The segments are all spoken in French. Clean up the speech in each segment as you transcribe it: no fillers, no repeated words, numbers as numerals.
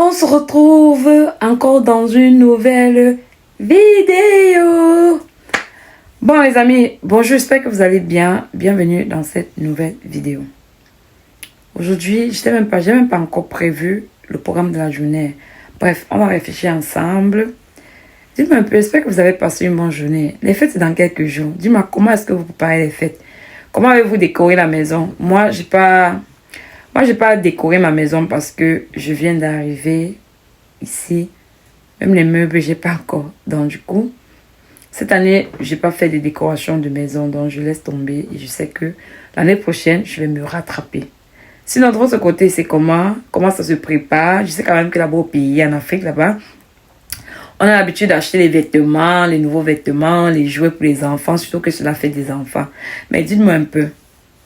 On se retrouve encore dans une nouvelle vidéo. Bon les amis, bonjour, j'espère que vous allez bien. Bienvenue dans cette nouvelle vidéo. Aujourd'hui, j'ai même pas encore prévu le programme de la journée. Bref, on va réfléchir ensemble. Dites-moi un peu, j'espère que vous avez passé une bonne journée. Les fêtes, c'est dans quelques jours. Dis-moi, comment est-ce que vous préparez les fêtes? Comment avez-vous décoré la maison? Moi, j'ai pas décoré ma maison parce que je viens d'arriver ici. Même les meubles, j'ai pas encore. Donc, du coup, cette année, j'ai pas fait de décoration de maison. Donc, je laisse tomber. Et je sais que l'année prochaine, je vais me rattraper. Sinon, de votre côté, c'est comment? Comment ça se prépare? Je sais quand même que là-bas au pays, en Afrique, là-bas, on a l'habitude d'acheter les vêtements, les nouveaux vêtements, les jouets pour les enfants, surtout que cela fait des enfants. Mais dites-moi un peu,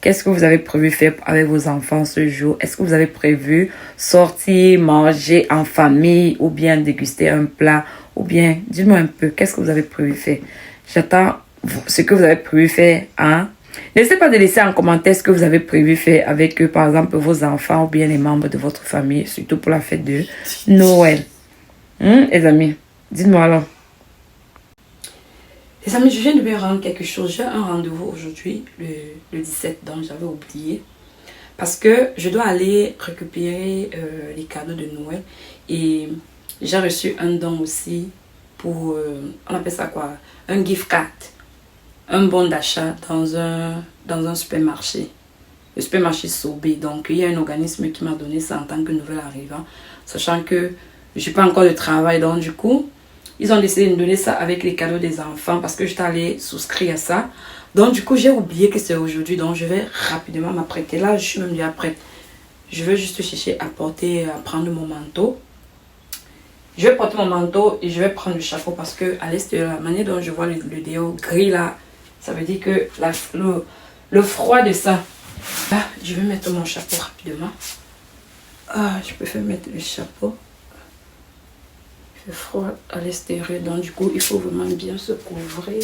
qu'est-ce que vous avez prévu faire avec vos enfants ce jour? Est-ce que vous avez prévu sortir, manger en famille ou bien déguster un plat? Ou bien, dites-moi un peu, qu'est-ce que vous avez prévu faire? J'attends ce que vous avez prévu faire, hein? N'hésitez pas de laisser en commentaire ce que vous avez prévu faire avec, par exemple, vos enfants ou bien les membres de votre famille, surtout pour la fête de Noël. Les amis, dites-moi alors. Les amis, je viens de me rendre quelque chose. J'ai un rendez-vous aujourd'hui, le 17, donc j'avais oublié. Parce que je dois aller récupérer les cadeaux de Noël. Et j'ai reçu un don aussi pour, on appelle ça quoi? Un gift card. Un bon d'achat dans un supermarché. Le supermarché Sobé. Donc, il y a un organisme qui m'a donné ça en tant que nouvel arrivant. Sachant que je n'ai pas encore de travail. Donc, du coup, ils ont décidé de me donner ça avec les cadeaux des enfants parce que j'étais allée souscrire à ça. Donc, du coup, j'ai oublié que c'est aujourd'hui. Donc, je vais rapidement m'apprêter. Là, je suis même déjà prête. Je vais juste chercher à prendre mon manteau. Je vais porter mon manteau et je vais prendre le chapeau parce que à l'extérieur, la manière dont je vois le déo gris là, ça veut dire que le froid de ça. Là, je vais mettre mon chapeau rapidement. Ah, je préfère mettre le chapeau. Il fait froid à l'extérieur, donc du coup, il faut vraiment bien se couvrir.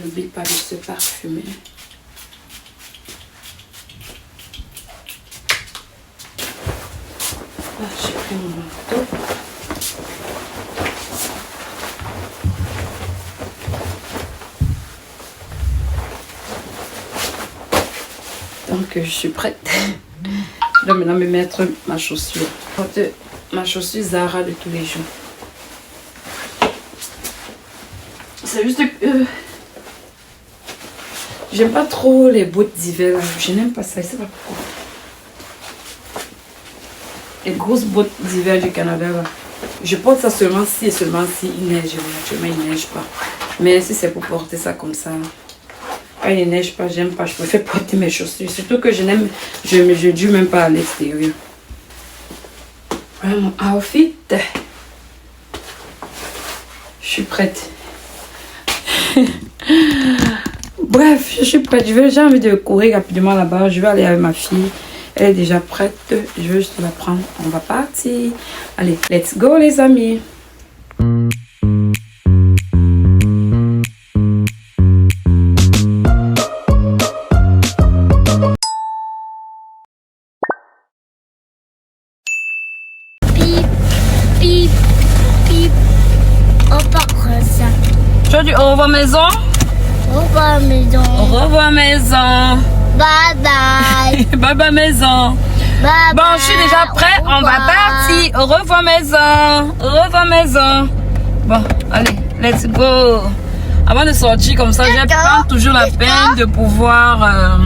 N'oublie pas de se parfumer. Là, j'ai pris mon manteau. Donc, je suis prête. Je dois maintenant me mettre ma chaussure. Je porte ma chaussure Zara de tous les jours. C'est juste que j'aime pas trop les bottes d'hiver. Je n'aime pas ça. Je sais pas pourquoi. Les grosses bottes d'hiver du Canada là. Je porte ça seulement si et seulement si il neige. Actuellement, il neige pas. Mais si c'est pour porter ça comme ça. Quand il neige pas, j'aime pas. Je préfère porter mes chaussures. Surtout que je n'aime. Je dure même pas à l'extérieur. Voilà mon outfit. Je suis prête. Bref, je suis prête. J'ai envie de courir rapidement là-bas. Je vais aller avec ma fille. Elle est déjà prête. Je veux juste la prendre. On va partir. Allez, let's go les amis. Tu as dit au revoir maison? Au revoir maison. Au revoir maison. Bye bye. Bye bye maison. Bye Bon, je suis déjà prête. On va partir. Au revoir maison. Au revoir maison. Bon, allez, let's go. Avant de sortir comme ça, je prends toujours la peine de pouvoir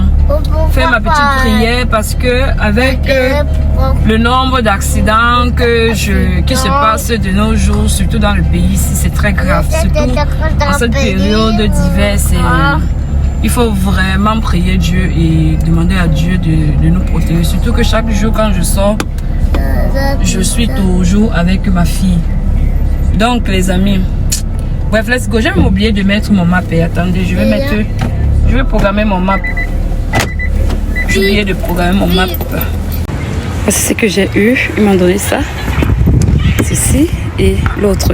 faire ma petite prière parce que avec le nombre d'accidents qui se passent de nos jours, surtout dans le pays ici, c'est très grave. Surtout en cette période d'hiver, il faut vraiment prier Dieu et demander à Dieu de nous protéger. Surtout que chaque jour quand je sors, je suis toujours avec ma fille. Donc les amis, bref, let's go. J'ai même oublié de mettre mon map. Et attendez, je vais programmer mon map. J'ai oublié de programmer mon map. C'est ce que j'ai eu. Ils m'ont donné ça. Ceci et l'autre.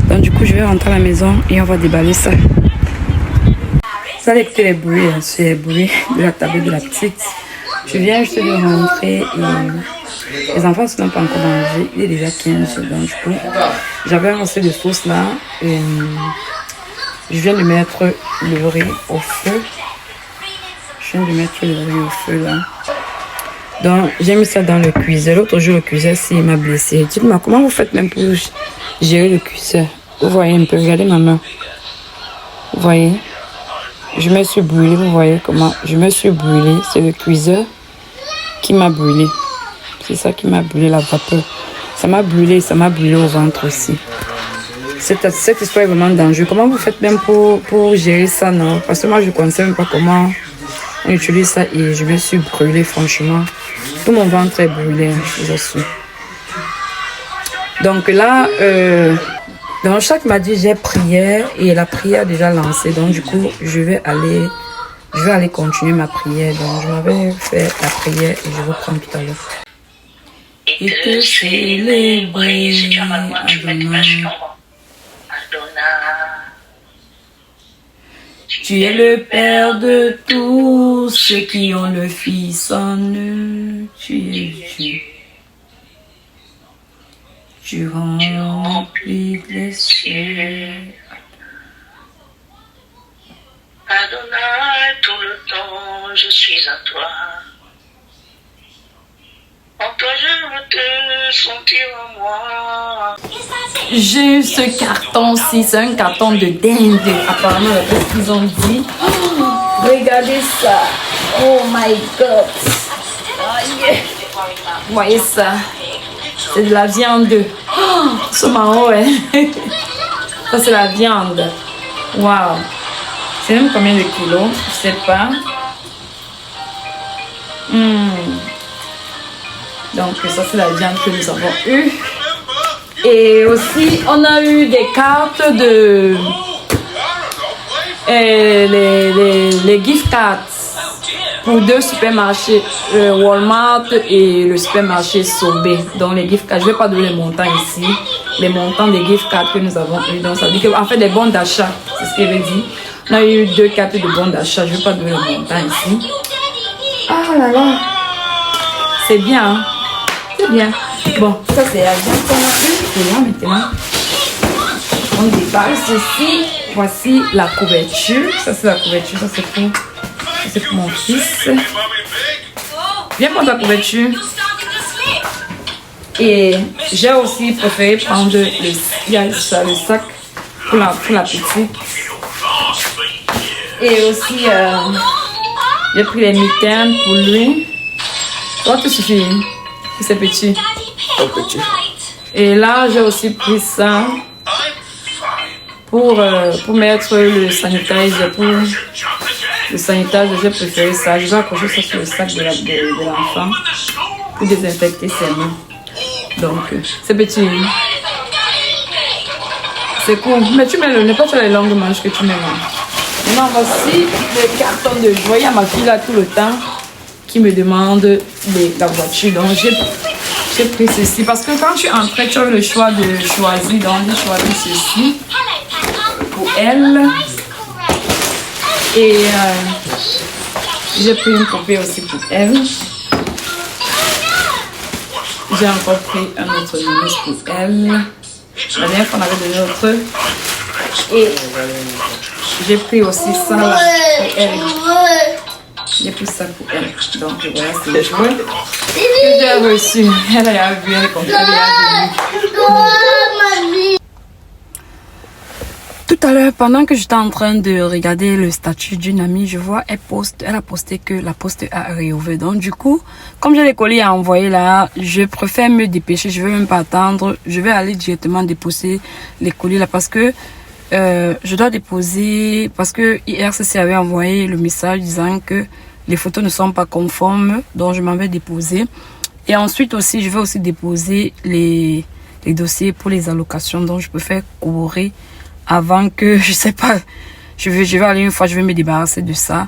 Donc du coup, je vais rentrer à la maison et on va déballer ça. Vous allez écouter les bruits. C'est les bruits de la table de la petite. Je viens juste de rentrer et les enfants ne sont pas encore mangés. Il est déjà 15 donc du coup, j'avais un assez de sauce là. Et je viens de mettre le riz au feu. Je viens de mettre le riz au feu là. Donc, j'ai mis ça dans le cuiseur. L'autre jour, le cuiseur, il m'a blessé. Dites-moi, comment vous faites même pour gérer le cuiseur? Vous voyez un peu, regardez ma main. Vous voyez? Je me suis brûlée, vous voyez comment? Je me suis brûlée. C'est le cuiseur qui m'a brûlée. C'est ça qui m'a brûlé, la vapeur. Ça m'a brûlé au ventre aussi. Cette histoire est vraiment dangereuse. Comment vous faites même pour gérer ça, non? Parce que moi, je ne connaissais même pas comment on utilise ça et je me suis brûlée, franchement. Tout mon ventre est brûlé, je suis. Donc là, dans chaque mardi, j'ai prière et la prière est déjà lancée. Donc du coup, je vais aller continuer ma prière. Donc je m'avais fait la prière et je reprends tout à l'heure. Et te célébrer, si tu as mal, tu mets ton Adonai. Tu es le Père de tous ceux qui ont le Fils en eux. Tu es Dieu. Tu remplis les cieux. Adonai, tout le temps, je suis à toi. En toi, je veux te sentir en moi. J'ai eu ce carton-ci, c'est un carton de dingue. Apparemment, qu'est-ce qu'ils ont dit? Oh, regardez ça. Oh my God. Oh yeah. Vous voyez ça? C'est de la viande. Oh, c'est marrant, ouais. Ça, c'est la viande. Waouh. C'est même combien de kilos? Je sais pas. Donc, ça, c'est la viande que nous avons eue. Et aussi, on a eu des cartes de... les gift cards pour 2 supermarchés, Walmart et le supermarché Sobé. Donc, les gift cards, je ne vais pas donner les montants ici. Les montants des gift cards que nous avons eu. Donc, ça veut dire qu'en fait, des bons d'achat, c'est ce qu'elle veut dire. On a eu 2 cartes de bons d'achat. Je ne vais pas donner les montants ici. Ah là là. C'est bien, hein? C'est bien. Bon, ça c'est la viande qu'on a eue. Et là maintenant, on déballe ceci. Voici la couverture. Ça c'est la couverture. Ça c'est pour mon fils. Viens prendre ta couverture. Et j'ai aussi préféré prendre le sac pour la petite. Et aussi, j'ai pris les mitaines pour lui. Toi, tu suffit. C'est petit. Petit. Et là, j'ai aussi pris ça pour mettre le sanitizer. Pour le sanitizer, j'ai préféré ça. Je vais accrocher ça sur le sac de l'enfant pour désinfecter ses mains. Donc, c'est petit. C'est cool. Mais tu mets le, n'importe les longues manches que tu mets là. Maintenant, voici le carton de joie. Il y a ma fille là tout le temps qui me demande la voiture. Donc, j'ai pris ceci. Parce que quand tu entres, tu as le choix de choisir. Donc, j'ai choisi ceci pour elle. Et j'ai pris une poupée aussi pour elle. J'ai encore pris un autre nounours pour elle. La dernière fois, on avait donné autre. Et j'ai pris aussi ça là pour elle. J'ai pris ça pour elle. Donc voilà, c'est le jouet que j'ai reçu. Elle a vu, elle est contente. Tout à l'heure, pendant que j'étais en train de regarder le statut d'une amie, je vois, elle a posté que la poste a réouvert. Donc du coup, comme j'ai les colis à envoyer là, je préfère me dépêcher. Je ne vais même pas attendre. Je vais aller directement déposer les colis là parce que je dois déposer, parce que IRCC avait envoyé le message disant que les photos ne sont pas conformes, donc je m'en vais déposer. Et ensuite aussi, je vais aussi déposer les dossiers pour les allocations, donc je peux faire courir avant que, je sais pas, je vais aller une fois, je vais me débarrasser de ça.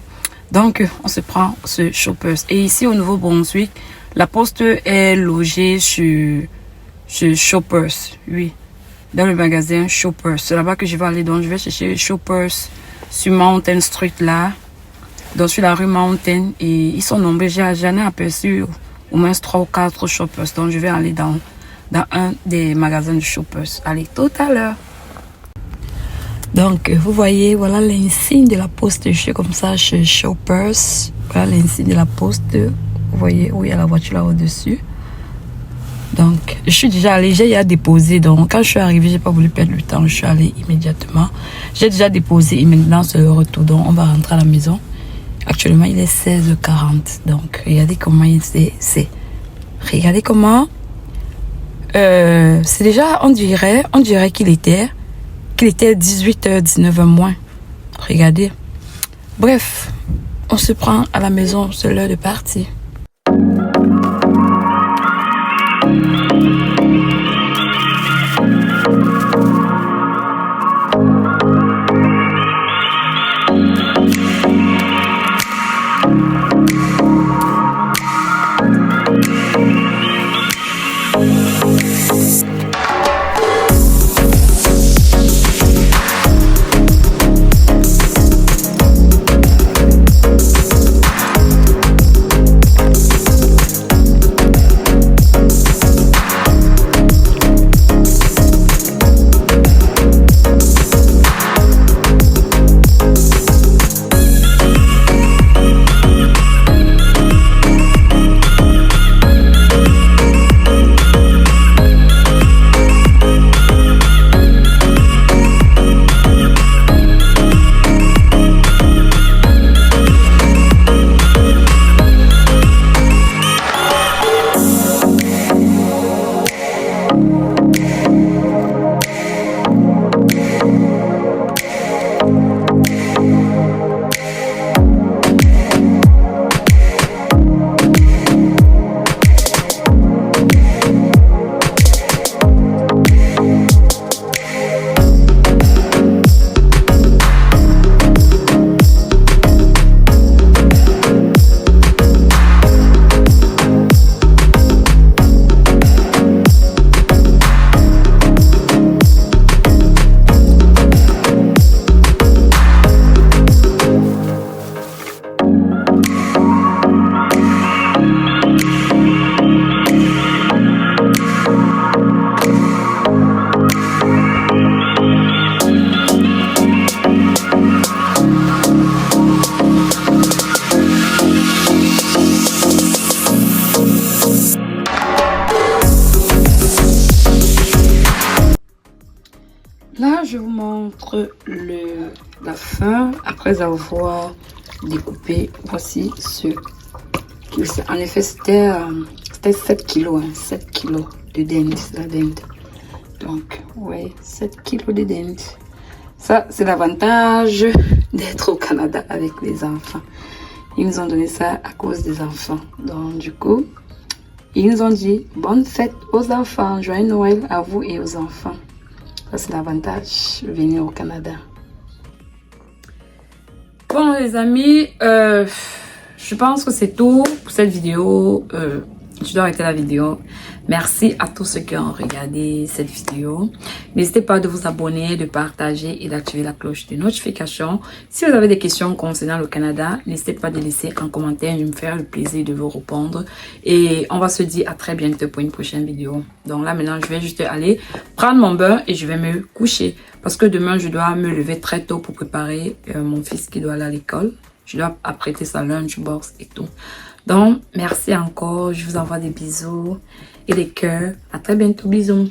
Donc, on se prend ce Shoppers. Et ici, au Nouveau-Brunswick, la poste est logée sur Shoppers, oui. Dans le magasin Shoppers. C'est là-bas que je vais aller. Donc, je vais chercher Shoppers sur Mountain Street là. donc sur la rue Mountain, et ils sont nombreux. J'en ai aperçu au moins 3 ou 4 shoppers, donc je vais aller dans un des magasins de shoppers. Allez, tout à l'heure. Donc, vous voyez, voilà l'insigne de la poste. Je suis comme ça chez Shoppers. Voilà l'insigne de la poste. Vous voyez où il y a la voiture là au-dessus. Donc, je suis déjà allée, j'ai déjà déposé. Donc, quand je suis arrivée, j'ai pas voulu perdre le temps. Je suis allée immédiatement. J'ai déjà déposé et maintenant c'est le retour. Donc, on va rentrer à la maison. Actuellement, il est 16h40. Donc, regardez comment c'est. Regardez comment. C'est déjà, on dirait qu'il était 18h, 19h moins. Regardez. Bref, on se prend à la maison, c'est l'heure de partir. Là, je vous montre la fin après avoir découpé. Voici ce qu'il c'est. En effet, c'était 7 kilos, 7 kilos de dinde, la dinde. Donc, ouais, 7 kilos de dinde. Ça, c'est l'avantage d'être au Canada avec les enfants. Ils nous ont donné ça à cause des enfants. Donc, du coup, ils nous ont dit bonne fête aux enfants, joyeux Noël à vous et aux enfants. Ça, c'est l'avantage de venir au Canada. Bon, les amis, je pense que c'est tout pour cette vidéo. Je dois arrêter la vidéo. Merci à tous ceux qui ont regardé cette vidéo. N'hésitez pas de vous abonner, de partager et d'activer la cloche de notification. Si vous avez des questions concernant le Canada, n'hésitez pas de laisser un commentaire. Je vais me faire le plaisir de vous répondre. Et on va se dire à très bientôt pour une prochaine vidéo. Donc là, maintenant, je vais juste aller prendre mon bain et je vais me coucher. Parce que demain, je dois me lever très tôt pour préparer mon fils qui doit aller à l'école. Je dois apprêter sa lunchbox et tout. Donc, merci encore. Je vous envoie des bisous et des cœurs. À très bientôt. Bisous.